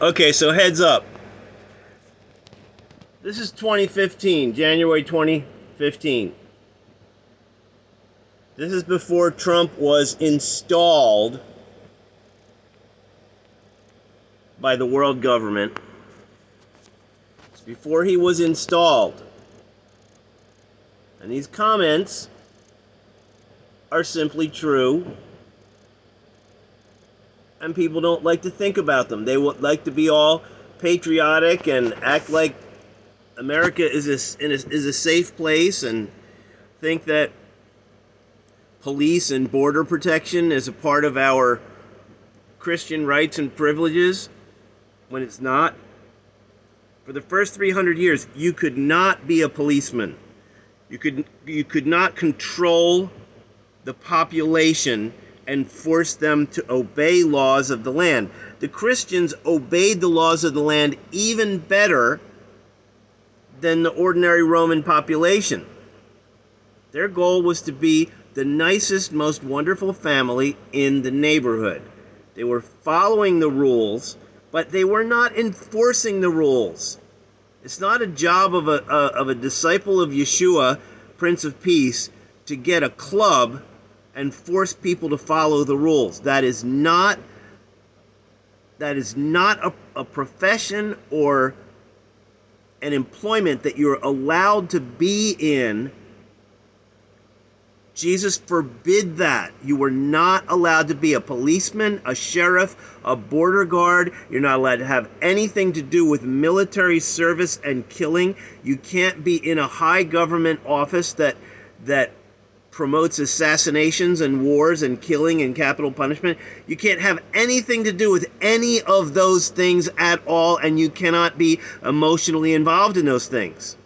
Okay, so heads up. This is 2015, January 2015. This is before Trump was installed by the world government. It's before he was installed. And these comments are simply true, and people don't like to think about them. They would like to be all patriotic and act like America is a safe place, and think that police and border protection is a part of our Christian rights and privileges, when it's not. For the first 300 years, you could not be a policeman. You could not control the population and force them to obey laws of the land. The Christians obeyed the laws of the land even better than the ordinary Roman population. Their goal was to be the nicest, most wonderful family in the neighborhood. They were following the rules, but they were not enforcing the rules. It's not a job of a disciple of Yeshua, Prince of Peace, to get a club and force people to follow the rules. That is not a profession or an employment that you're allowed to be in. Jesus forbid that. You were not allowed to be a policeman, a sheriff, a border guard. You're not allowed to have anything to do with military service and killing. You can't be in a high government office that promotes assassinations and wars and killing and capital punishment. You can't have anything to do with any of those things at all, and you cannot be emotionally involved in those things.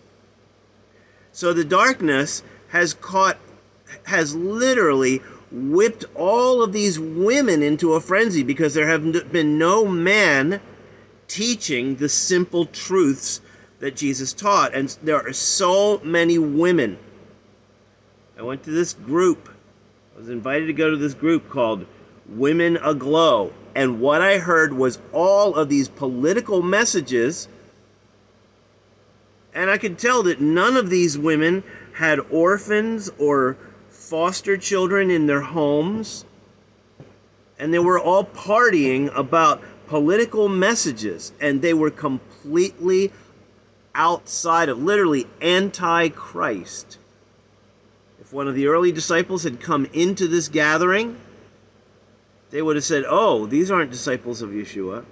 So the darkness has literally whipped all of these women into a frenzy, because there have been no man teaching the simple truths that Jesus taught. And there are so many women. I went to this group. I was invited to go to this group called Women Aglow. And what I heard was all of these political messages. And I could tell that none of these women had orphans or foster children in their homes. And they were all partying about political messages. And they were completely outside of, literally anti-Christ. If one of the early disciples had come into this gathering, they would have said, oh, these aren't disciples of Yeshua.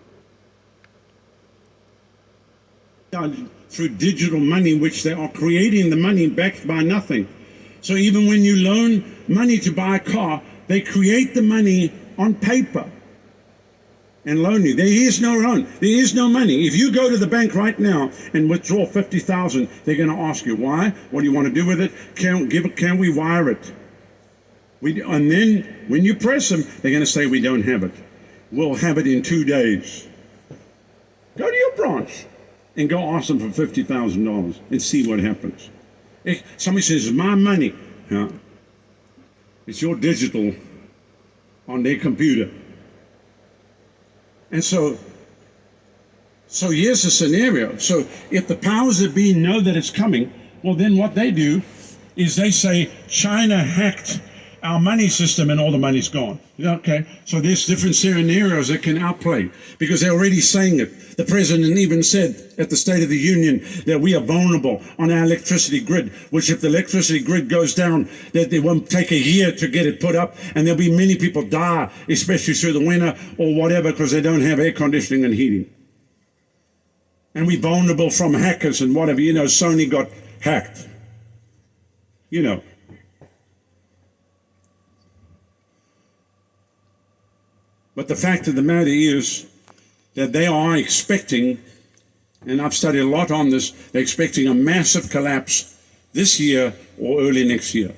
Through digital money, which they are creating the money backed by nothing. So even when you loan money to buy a car, they create the money on paper and loan you. There is no loan. There is no money. If you go to the bank right now and withdraw 50,000, they're going to ask you why. What do you want to do with it? Can we wire it? And then when you press them, they're going to say we don't have it. We'll have it in 2 days. Go to your branch and go ask them for $50,000 and see what happens. If somebody says it's my money, yeah, it's your digital on their computer. And so here's the scenario. So if the powers that be know that it's coming, well, then what they do is they say China hacked our money system and all the money's gone. Okay, so there's different scenarios that can outplay, because they're already saying it. The president even said at the State of the Union that we are vulnerable on our electricity grid, which if the electricity grid goes down, that it won't take a year to get it put up, and there'll be many people die, especially through the winter or whatever, because they don't have air conditioning and heating. And we're vulnerable from hackers and whatever. You know, Sony got hacked. You know. But the fact of the matter is that they are expecting, and I've studied a lot on this, they're expecting a massive collapse this year or early next year.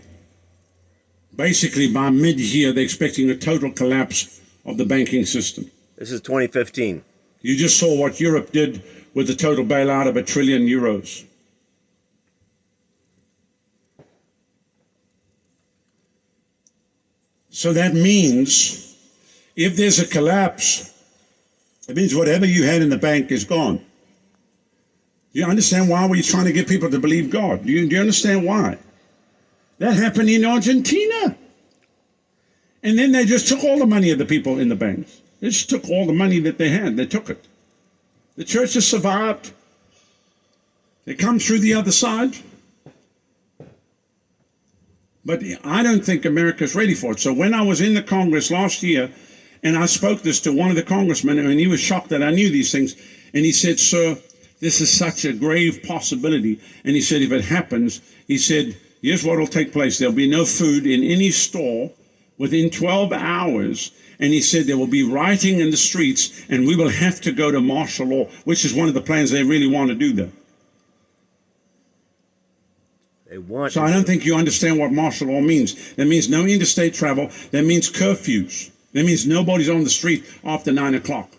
Basically, by mid-year, they're expecting a total collapse of the banking system. This is 2015. You just saw what Europe did with the total bailout of €1 trillion. So that means if there's a collapse It means whatever you had in the bank is gone. Do you understand why we're trying to get people to believe God? Do you understand why? That happened in Argentina. And then they just took all the money of the people in the banks. They just took all the money that they had. They took it. The church has survived. They come through the other side. But I don't think America's ready for it. So when I was in the Congress last year, and I spoke this to one of the congressmen, and he was shocked that I knew these things, and he said, "Sir, this is such a grave possibility." And he said, if it happens, he said, here's what will take place. There'll be no food in any store within 12 hours. And he said there will be rioting in the streets, and we will have to go to martial law, which is one of the plans they really want to do there. So I don't think you understand what martial law means. That means no interstate travel. That means curfews. That means nobody's on the street after 9 o'clock.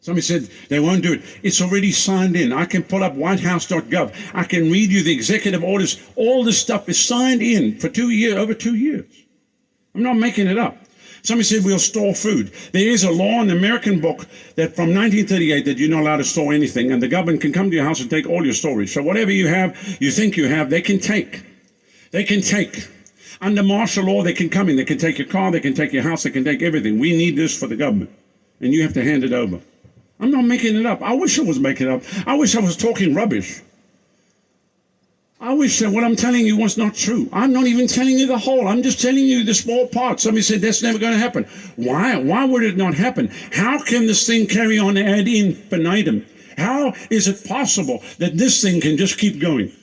Somebody said they won't do it. It's already signed in. I can pull up whitehouse.gov. I can read you the executive orders. All this stuff is signed in for 2 years, over 2 years. I'm not making it up. Somebody said we'll store food. There is a law in the American book that from 1938 that you're not allowed to store anything, and the government can come to your house and take all your storage. So whatever you have, you think you have, they can take. They can take. Under martial law, they can come in. They can take your car, they can take your house, they can take everything. We need this for the government, and you have to hand it over. I'm not making it up. I wish I was making it up. I wish I was talking rubbish. I wish that what I'm telling you was not true. I'm not even telling you the whole. I'm just telling you the small part. Somebody said that's never going to happen. Why? Why would it not happen? How can this thing carry on ad infinitum? How is it possible that this thing can just keep going?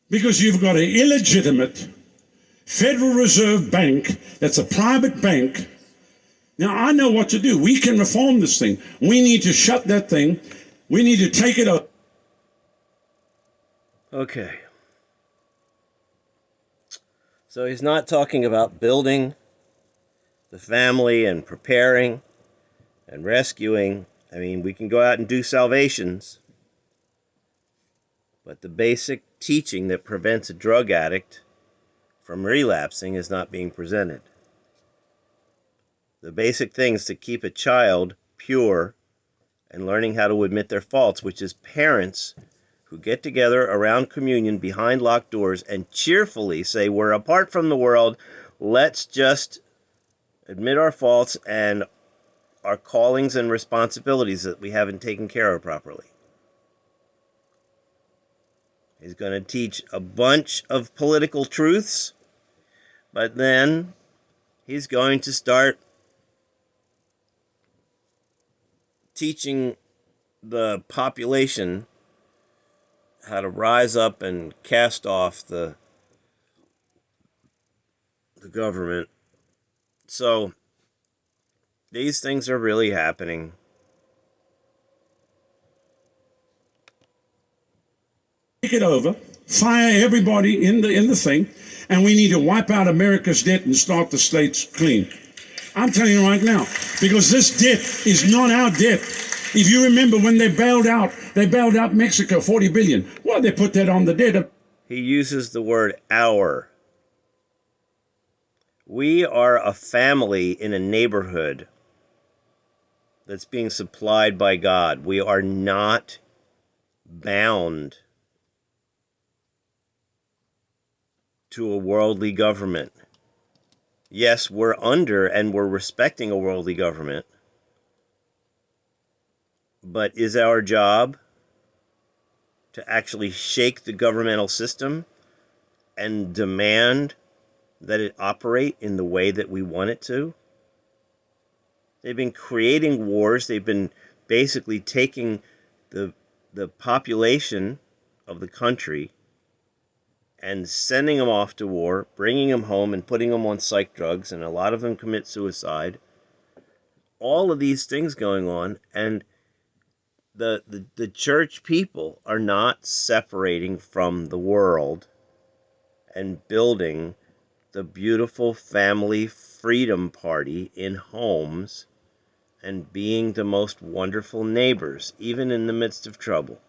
Because you've got an illegitimate Federal Reserve Bank that's a private bank. Now, I know what to do. We can reform this thing. We need to shut that thing. We need to take it up. Okay. So he's not talking about building the family and preparing and rescuing. I mean, we can go out and do salvations, but the basic teaching that prevents a drug addict from relapsing is not being presented. The basic things to keep a child pure and learning how to admit their faults, which is parents who get together around communion behind locked doors and cheerfully say, we're apart from the world, let's just admit our faults and our callings and responsibilities that we haven't taken care of properly. He's going to teach a bunch of political truths, but then he's going to start teaching the population how to rise up and cast off the government. So these things are really happening. Take it over, fire everybody in the thing, and we need to wipe out America's debt and start the slates clean. I'm telling you right now, because this debt is not our debt. If you remember when they bailed out Mexico, 40 billion. Well, they put that on the debt. He uses the word our. We are a family in a neighborhood that's being supplied by God. We are not bound to a worldly government. Yes, we're under and we're respecting a worldly government. But is our job to actually shake the governmental system and demand that it operate in the way that we want it to? They've been creating wars. They've been basically taking the population of the country and sending them off to war, bringing them home and putting them on psych drugs, and a lot of them commit suicide. All of these things going on, and the church people are not separating from the world and building the beautiful family freedom party in homes and being the most wonderful neighbors, even in the midst of trouble.